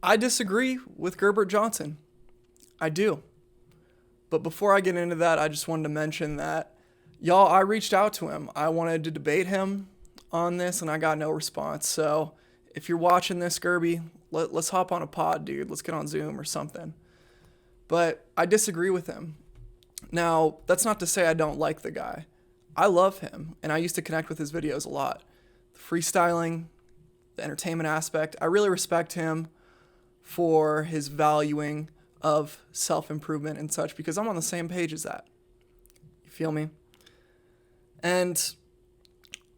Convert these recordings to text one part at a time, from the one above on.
I disagree with Gerbert Johnson. I do. But before I get into that, I just wanted to mention that, y'all, I reached out to him. I wanted to debate him on this, and I got no response. So if you're watching this, Gerby, let's hop on a pod, dude. Let's get on Zoom or something. But I disagree with him. Now, that's not to say I don't like the guy. I love him, and I used to connect with his videos a lot. The freestyling, the entertainment aspect, I really respect him for his valuing of self-improvement and such, because I'm on the same page as that. You feel me? And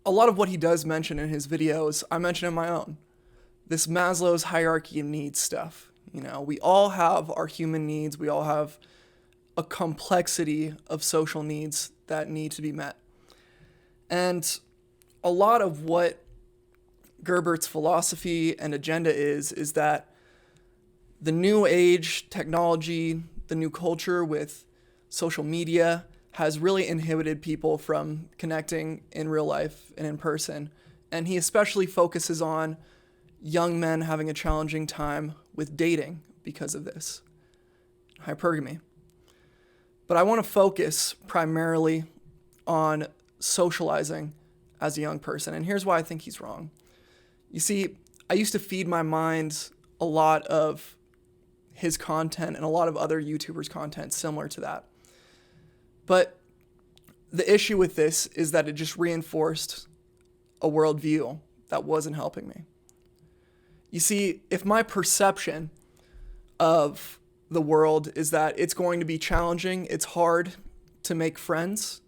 a lot of what he does mention in his videos, I mention in my own. This Maslow's hierarchy of needs stuff. You know, we all have our human needs. We all have a complexity of social needs that need to be met. And a lot of what Gerbert's philosophy and agenda is that the new age technology, the new culture with social media has really inhibited people from connecting in real life and in person. And he especially focuses on young men having a challenging time with dating because of this. Hypergamy. But I want to focus primarily on socializing as a young person. And here's why I think he's wrong. You see, I used to feed my mind a lot of his content and a lot of other YouTubers' content similar to that. But the issue with this is that it just reinforced a worldview that wasn't helping me. You see, if my perception of the world is that it's going to be challenging, it's hard to make friends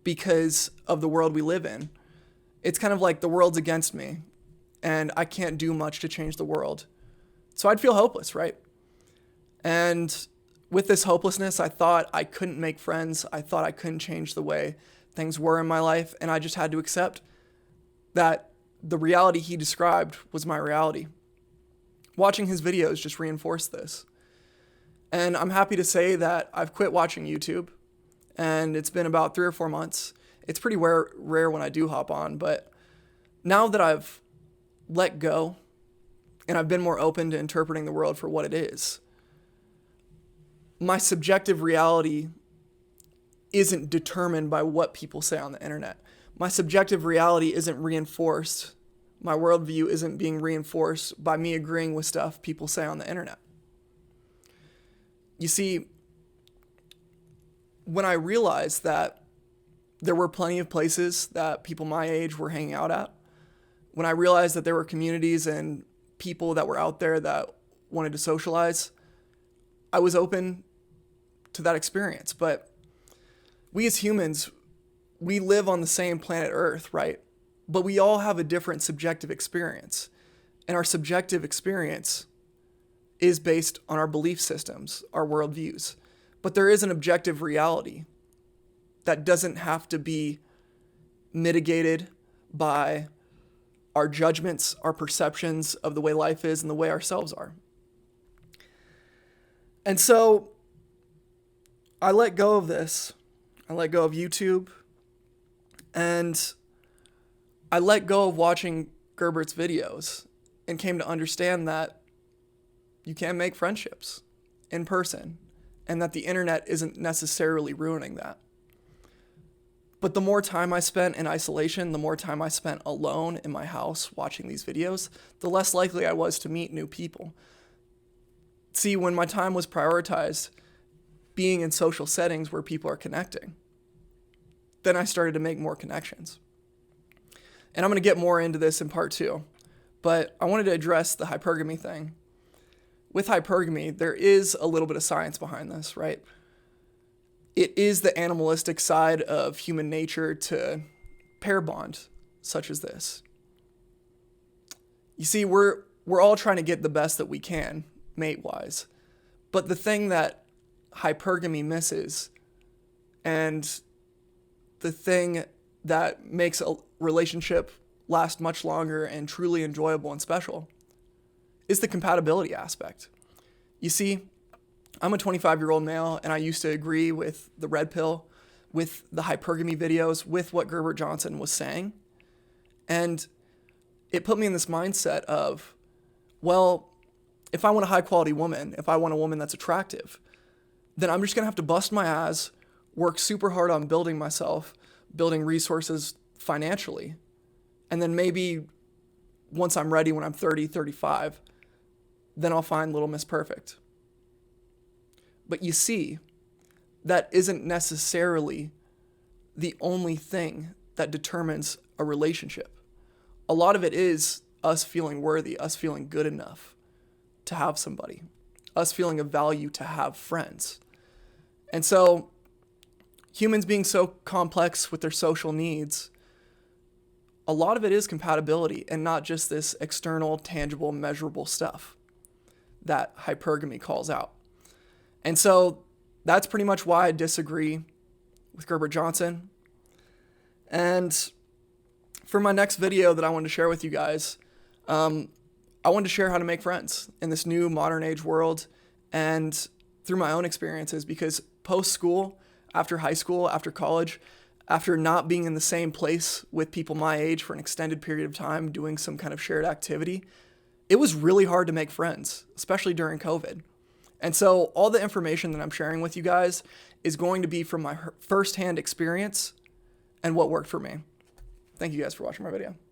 because of the world we live in, it's kind of like the world's against me and I can't do much to change the world. So I'd feel hopeless, right? And with this hopelessness, I thought I couldn't make friends. I thought I couldn't change the way things were in my life. And I just had to accept that the reality he described was my reality. Watching his videos just reinforced this. And I'm happy to say that I've quit watching YouTube. And it's been about 3 or 4 months. It's pretty rare when I do hop on. But now that I've let go and I've been more open to interpreting the world for what it is, my subjective reality isn't determined by what people say on the internet. My subjective reality isn't reinforced. My worldview isn't being reinforced by me agreeing with stuff people say on the internet. You see, when I realized that there were plenty of places that people my age were hanging out at, when I realized that there were communities and people that were out there that wanted to socialize, I was open to that experience. But we as humans, we live on the same planet Earth, right? But we all have a different subjective experience. And our subjective experience is based on our belief systems, our worldviews. But there is an objective reality that doesn't have to be mitigated by our judgments, our perceptions of the way life is and the way ourselves are. And so I let go of this. I let go of YouTube. And I let go of watching Gerbert's videos and came to understand that you can make friendships in person and that the internet isn't necessarily ruining that. But the more time I spent in isolation, the more time I spent alone in my house watching these videos, the less likely I was to meet new people. See, when my time was prioritized being in social settings where people are connecting, then I started to make more connections. And I'm going to get more into this in part 2, but I wanted to address the hypergamy thing. With hypergamy, there is a little bit of science behind this, right? It is the animalistic side of human nature to pair bond, such as this. You see, we're all trying to get the best that we can, mate-wise. But the thing that hypergamy misses, and the thing that makes a relationship last much longer and truly enjoyable and special, is the compatibility aspect. You see, I'm a 25-year-old male, and I used to agree with the red pill, with the hypergamy videos, with what Gerbert Johnson was saying. And it put me in this mindset of, well, if I want a high quality woman, if I want a woman that's attractive, then I'm just going to have to bust my ass, work super hard on building myself, building resources financially. And then maybe once I'm ready, when I'm 30, 35, then I'll find Little Miss Perfect. But you see, that isn't necessarily the only thing that determines a relationship. A lot of it is us feeling worthy, us feeling good enough to have somebody, us feeling of value to have friends. And so humans being so complex with their social needs, a lot of it is compatibility and not just this external, tangible, measurable stuff that hypergamy calls out. And so that's pretty much why I disagree with Gerbert Johnson. And for my next video that I wanted to share with you guys, I wanted to share how to make friends in this new modern age world and through my own experiences, because post-school, after high school, after college, after not being in the same place with people my age for an extended period of time, doing some kind of shared activity, it was really hard to make friends, especially during COVID. And so all the information that I'm sharing with you guys is going to be from my firsthand experience and what worked for me. Thank you guys for watching my video.